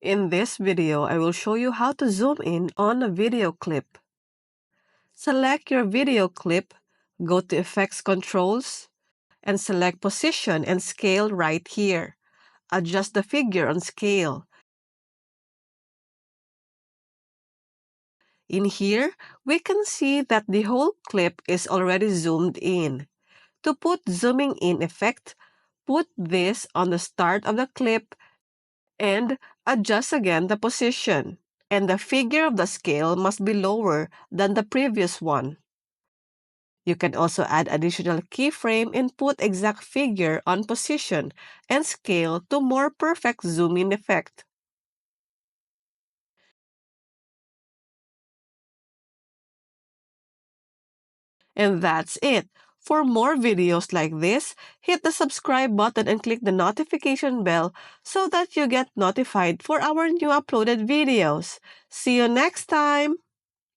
In this video, I will show you how to zoom in on a video clip. Select your video clip, go to Effects Controls, and select Position and Scale right here. Adjust the figure on Scale. In here, we can see that the whole clip is already zoomed in. To put zooming in effect, put this on the start of the clip and adjust again the position. And the figure of the scale must be lower than the previous one. You can also add additional keyframe and put exact figure on position and scale to more perfect zoom-in effect. And that's it. For more videos like this, hit the subscribe button and click the notification bell so that you get notified for our new uploaded videos. See you next time!